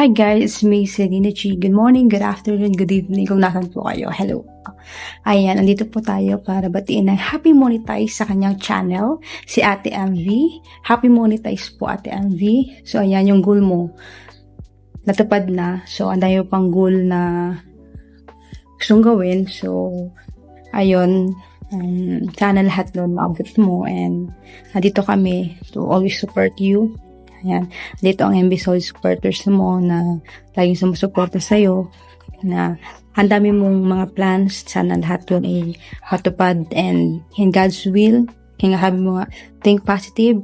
Hi guys, it's me, Selena Chi. Good morning, good afternoon, good evening kung nasan po kayo. Hello. Ayan, andito po tayo para batiin ng Happy Monetize sa kanyang channel, si Ate MV. Happy Monetize po, Ate MV. So ayan, yung goal mo, natupad na. So andayo pang goal na gustong gawin. So, ayun, sana lahat nun maabot mo. And nandito kami to always support you. Ayan, dito ang MB Solid supporters mo na laging sumusuporta sa'yo, na ang dami mong mga plans, sana lahat yun ay matupad, and in God's will, kaya nga mo nga, think positive,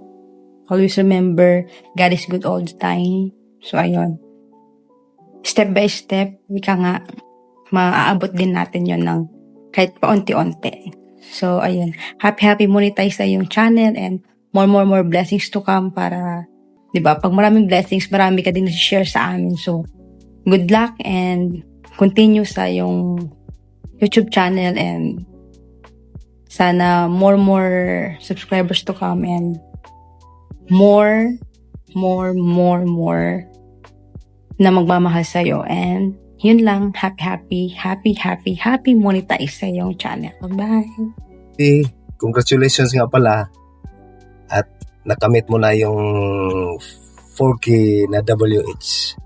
always remember, God is good all the time. So ayun, step by step, ika nga, maaabot din natin yun ng kahit paunti-unti. So ayun, happy monetize na yung channel, and more blessings to come para, diba? Pag maraming blessings, marami ka din na-share sa amin. So, good luck and continue sa yung YouTube channel, and sana more subscribers to come, and more na magmamahal sa'yo. And yun lang, happy monetize sa yung channel. Bye! Hey, congratulations nga pala. At nakamit mo na yung 4K na WH.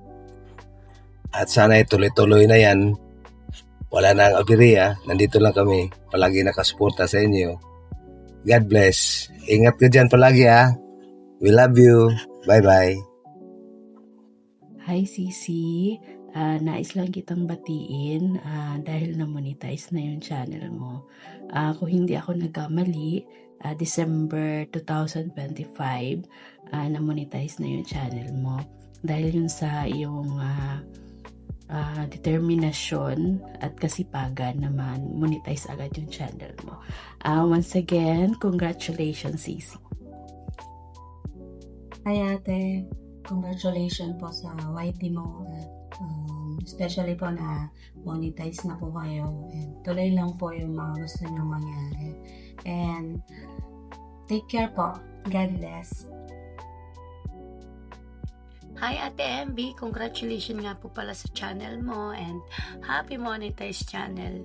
At sana ituloy-tuloy na yan. Wala na ang aberya. Nandito lang kami. Palagi nakasuporta sa inyo. God bless. Ingat ka dyan palagi ha. We love you. Bye-bye. Hi Sisi, nais lang kitang batiin dahil na-monetize na yung channel mo. Kung hindi ako nagkamali, December 2025, na-monetize na yung channel mo. Dahil yun sa iyong determinasyon at kasipagan naman, monetize agad yung channel mo. Once again, congratulations Sisi. Hi ate, congratulations po sa YT mo. Especially po na monetize na po kayo. And tuloy lang po yung mga gusto nyo mangyari. And take care po. God bless. Hi Ate MB, congratulations nga po pala sa channel mo, and happy monetize channel.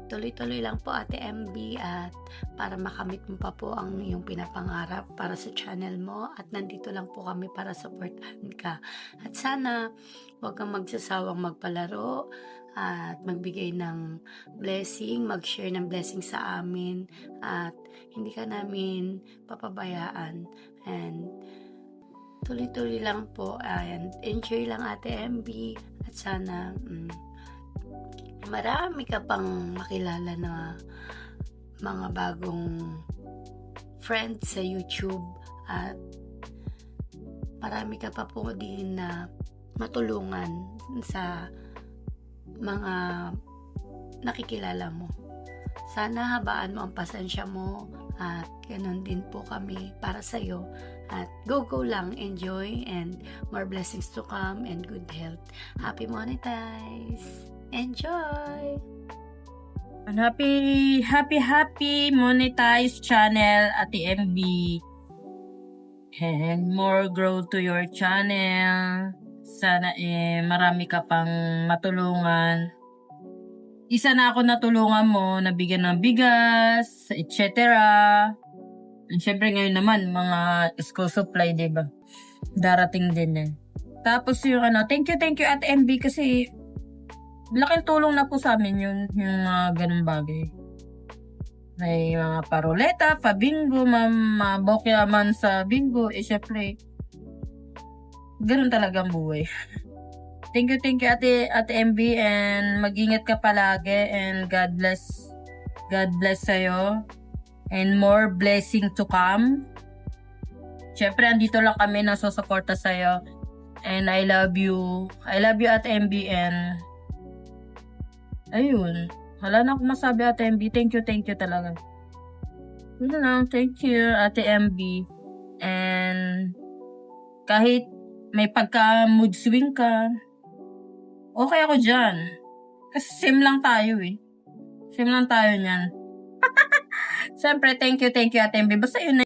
Tuloy-tuloy lang po Ate MB, at para makamit mo pa po ang iyong pinapangarap para sa channel mo, at nandito lang po kami para supportahan ka. At sana huwag kang magsasawang magpalaro at magbigay ng blessing, mag-share ng blessing sa amin, at hindi ka namin papabayaan. And tuloy-tuloy lang po, and enjoy lang Ate MB, at sana marami ka pang makilala na mga bagong friends sa YouTube, at marami ka pa po din na matulungan sa mga nakikilala mo. Sana habaan mo ang pasensya mo, at ganun din po kami para sa'yo. At go lang, enjoy, and more blessings to come, and good health. Happy monetize! Enjoy! And happy monetize channel Ate MB. And more growth to your channel. Sana marami ka pang matulungan. Isa na ako natulungan mo, nabigyan ng bigas, etc. And syempre ngayon naman, mga school supply, diba? Darating din eh. Tapos yung thank you Ate MB, kasi laking tulong na po sa amin yung ganun bagay. May mga paroleta, pa-bingo, mabokya man sa bingo, syempre, ganun talaga ang buhay. Thank you Ate MB, and mag-ingat ka palagi, and God bless sa'yo, and more blessing to come. Syempre andito lang kami na susuporta sa'yo, and I love you Ate MB, and ayun, wala na akong masabi Ate MB. Thank you talaga. Yun lang, thank you Ate MB, and kahit may pagka mood swing ka, okay ako dyan. Kasi same lang tayo eh. Same lang tayo niyan. Siyempre, thank you Ate MB. Basta yun na.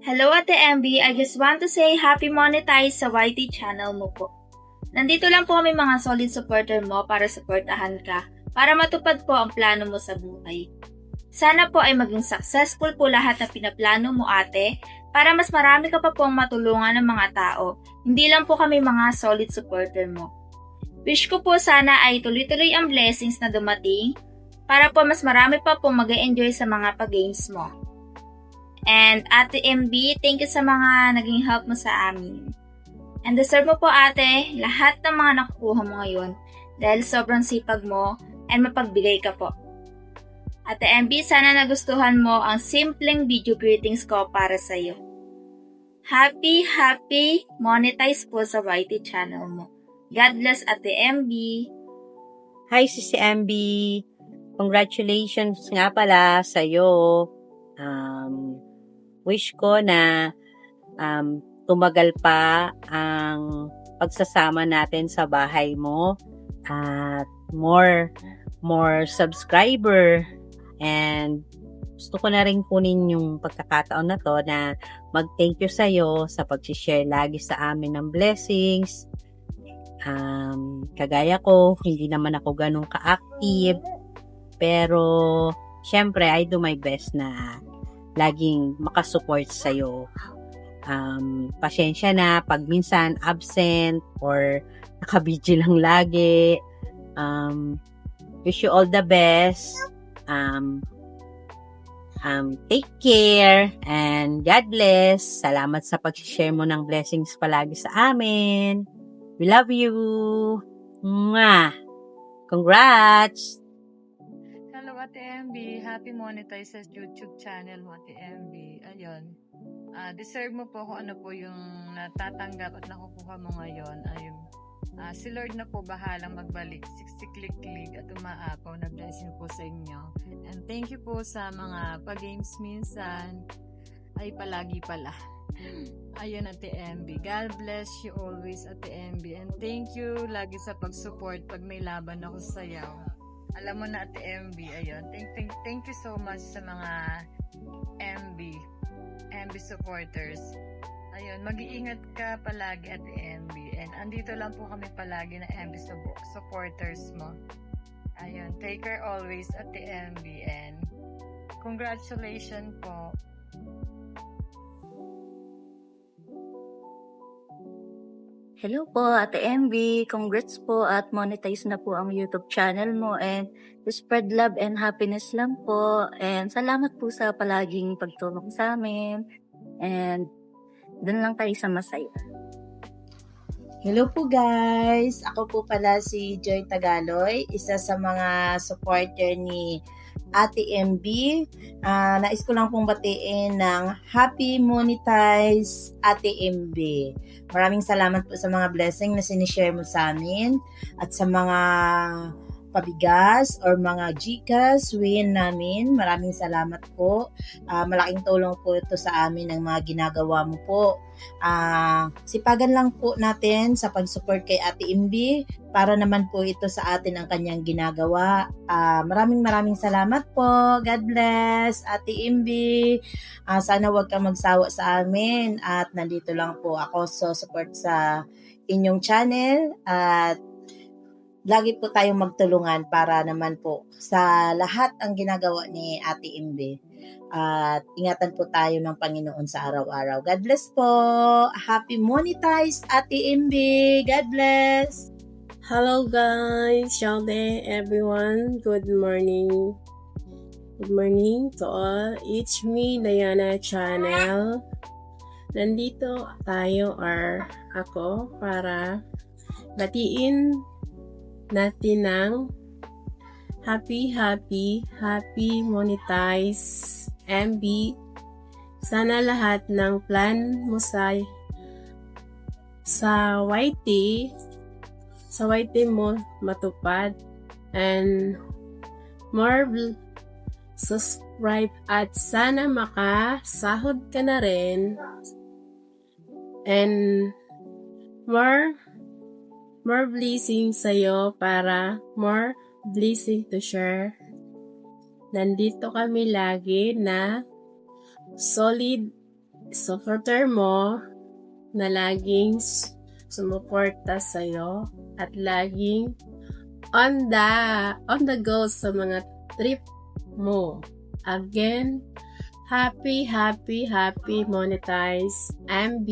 Hello Ate MB, I just want to say happy monetize sa YT channel mo po. Nandito lang po kami mga solid supporter mo para suportahan ka, para matupad po ang plano mo sa buhay. Sana po ay maging successful po lahat na pinaplano mo, ate, para mas marami ka pa pong matulungan ng mga tao. Hindi lang po kami mga solid supporter mo. Wish ko po sana ay tuloy-tuloy ang blessings na dumating para po mas marami pa po mag-enjoy sa mga pag-games mo. And Ate MB, thank you sa mga naging help mo sa amin. And deserve mo po, ate, lahat ng mga nakukuha mo ngayon dahil sobrang sipag mo and mapagbigay ka po. Ate MB, sana nagustuhan mo ang simpleng video greetings ko para sa iyo. Happy monetize po sa YT channel mo. God bless, Ate MB. Hi, Sisi MB. Congratulations nga pala sa'yo. Wish ko na tumagal pa ang pagsasama natin sa bahay mo at more subscriber. And gusto ko na rin kunin yung pagkakataon na to na mag-thank you sa'yo sa pag-share lagi sa amin ng blessings. Kagaya ko, hindi naman ako ganun ka-active. Pero, syempre, I do my best na laging makasupport sa'yo. Pasensya na pag minsan absent or nakabidyo lang lagi. Wish you all the best. Take care and God bless. Salamat sa pag-share mo ng blessings palagi sa amin. We love you. Mwah! Congrats! Hello, Ate MB. Happy monetize sa YouTube channel mo, Ate MB. Ayun. Deserve mo po kung ano po yung natatanggap at nakukuha mo ngayon. Ayun. Si Lord na po bahalang magbalik. 60 click at umaapaw na blessing po sa inyo. And thank you po sa mga pag-games minsan. Ay palagi pala. Ayun, Ate MB. God bless you always, Ate MB. And thank you lagi sa pag-support pag may laban ako sa sayaw. Alam mo na, Ate MB. Ayun. Thank you so much sa mga MB supporters. Ayun, mag-iingat ka palagi, Ate MB. And andito lang po kami palagi na MB supporters mo. Ayun, take care always, Ate MB. And congratulations po. Hello po, Ate MB. Congrats po at monetize na po ang YouTube channel mo and spread love and happiness lang po. And salamat po sa palaging pagtulong sa amin. And doon lang tayo sa masaya. Hello po guys! Ako po pala si Joy Tagaloy, isa sa mga supporter ni Ate MB. Nais ko lang pong batiin ng Happy Monetize Ate MB. Maraming salamat po sa mga blessing na sinishare mo sa amin at sa mga pabigas or mga Gcash win namin. Maraming salamat po. Malaking tulong po ito sa amin ng mga ginagawa mo po. Sipagan lang po natin sa pag-support kay Ate MB para naman po ito sa atin ang kanyang ginagawa. Maraming salamat po. God bless, Ate MB. Sana wag kang magsawa sa amin at nandito lang po ako so support sa inyong channel at lagi po tayong magtulungan para naman po sa lahat ang ginagawa ni Ate MB. At ingatan po tayo ng Panginoon sa araw-araw. God bless po. Happy monetize, Ate MB. God bless. Hello guys, Shalde, everyone. Good morning. Good morning to all. It's me, Diana Channel. Nandito tayo or ako para batiin natin ng happy monetize MB. Sana lahat ng plan mo sa YT mo matupad and more subscribe at sana makasahod ka na rin and more blessing sa'yo para more blessing to share. Nandito kami lagi na solid supporter mo na laging sumuporta sa'yo at laging on the go sa mga trip mo. Again, happy monetize MB.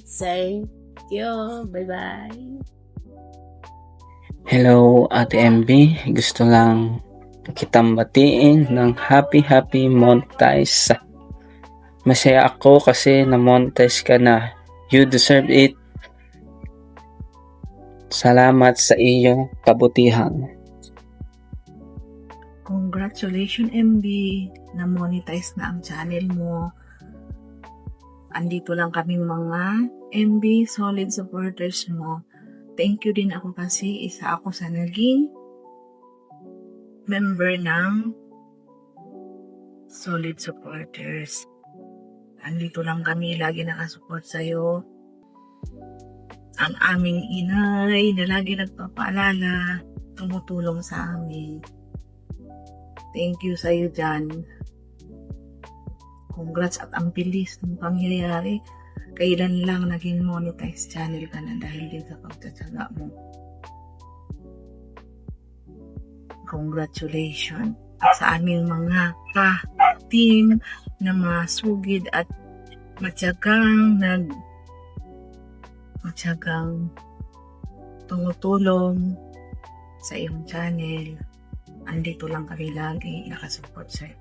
Thank you. Bye-bye. Hello, Ate MB. Gusto lang kitang batiin ng happy monetize. Masaya ako kasi na-monetize ka na. You deserve it. Salamat sa iyong kabutihan. Congratulations MB, na-monetize na ang channel mo. Andito lang kami mga MB solid supporters mo. Thank you din ako kasi isa ako sa naging member ng solid supporters. Andito lang kami, lagi nakasupport sa'yo. Ang aming inay na lagi nagpapaalala, tumutulong sa amin. Thank you sa'yo dyan. Congrats at ang bilis ng pangyayari. Kailan lang naging monetize channel ka na dahil din sa pagtatsaga mo. Congratulations. At sa aming mga ka-team na masugid at matyagang tumutulong sa iyong channel. Andito lang kami lagi nakasupport sa'yo.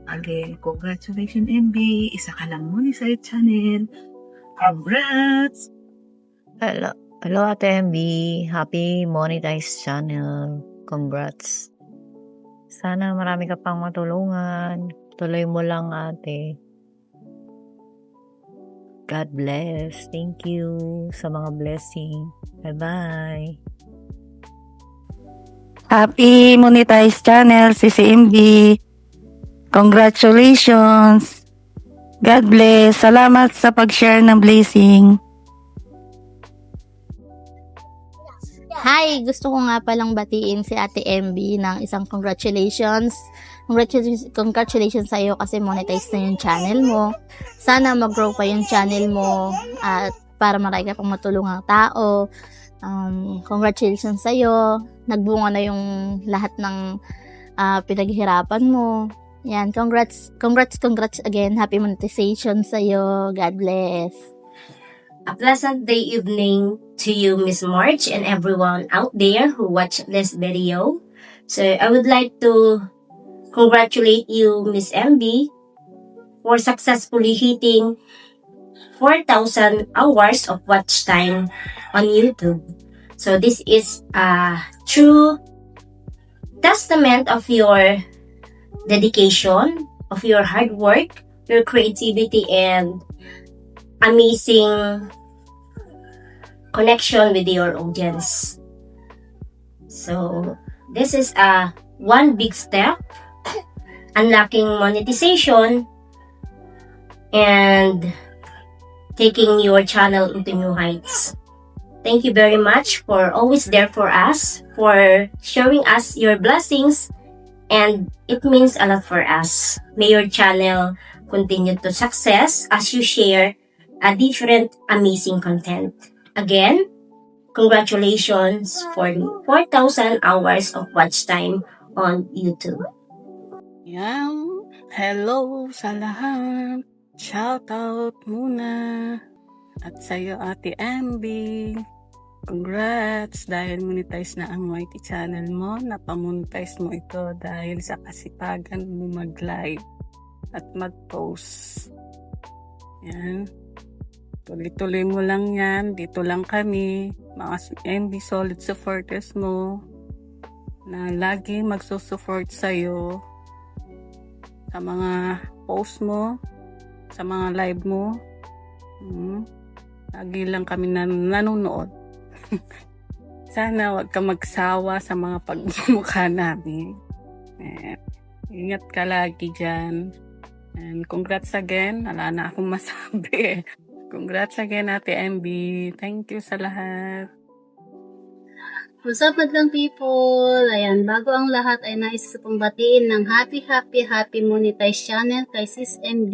Again, congratulations MB. Isa ka lang muna sa iyong channel. Congrats! Hello Ate MB. Happy monetized channel. Congrats. Sana marami ka pang matulungan. Tuloy mo lang ate. God bless. Thank you sa mga blessing. Bye-bye. Happy monetized channel, CCMB. Congratulations. God bless. Salamat sa pag-share ng blessing. Hi! Gusto ko nga palang batiin si Ate MB ng isang congratulations. Congratulations sa iyo kasi monetize na yung channel mo. Sana mag-grow pa yung channel mo at para marami ka pang matulungang tao. Congratulations sa iyo. Nagbunga na yung lahat ng pinaghihirapan mo. Yan, congrats again. Happy monetization sa iyo. God bless. A pleasant day evening to you, Miss March, and everyone out there who watch this video. So I would like to congratulate you, Miss MB, for successfully hitting 4,000 hours of watch time on YouTube. So this is a true testament of your dedication, of your hard work, your creativity, and amazing connection with your audience. So this is one big step, unlocking monetization and taking your channel into new heights. Thank you very much for always there for us, for showing us your blessings, and it means a lot for us. May your channel continue to success as you share a different amazing content. Again, congratulations for 4,000 hours of watch time on YouTube. Yan. Hello sa lahat. Shoutout muna. At sa'yo, Ate MB. Congrats dahil monetize na ang YT channel mo. Napamonetize mo ito dahil sa kasipagan mo mag-live at mag-post. Yan. Tuloy-tuloy mo lang yan. Dito lang kami. Mga MB solid supporters mo na lagi magsusupport sa'yo sa mga post mo, sa mga live mo. Lagi lang kami nanonood. Sana wag ka magsawa sa mga pagmumukha namin. Ingat ka lagi dyan. And congrats again. Wala na akong masabi. Congrats again, Ate MB. Thank you sa lahat. What's up, madlang people? Ayan, bago ang lahat ay nais ko pong batiin ng happy monetized channel kay Sis MB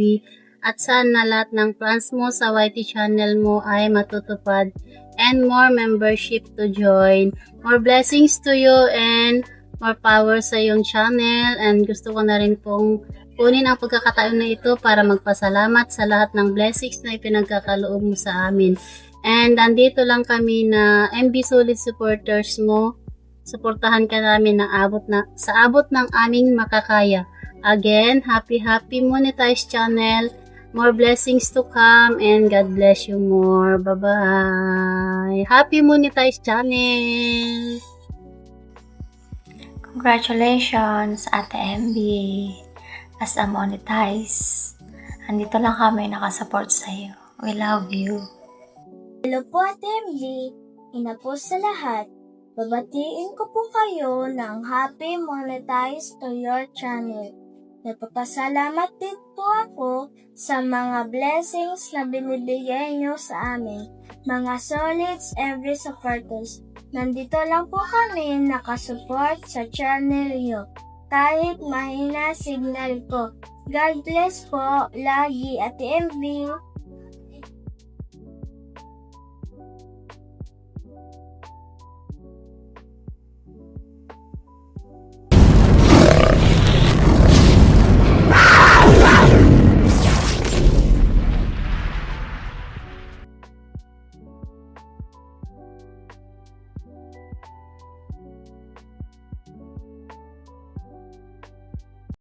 at sana lahat ng plans mo sa YT channel mo ay matutupad and more membership to join. More blessings to you and more power sa iyong channel, and gusto ko na rin pong kunin ang pagkakataon na ito para magpasalamat sa lahat ng blessings na ipinagkakaloob mo sa amin. And andito lang kami na MB Solid supporters mo. Suportahan ka namin sa abot ng aming makakaya. Again, happy monetized channel. More blessings to come and God bless you more. Bye-bye. Happy monetized channel. Congratulations, Ate MB. As a monetize, andito lang kami nakasupport sa'yo. We love you. Hello po, Ate MB. Ina po sa lahat. Babatiin ko po kayo ng happy monetize to your channel. Nagpapasalamat din po ako sa mga blessings na binibigay nyo sa amin. Mga solids every supporters. Nandito lang po kami nakasupport sa channel nyo. Kahit mahina signal ko. God bless po lagi, Ate MB.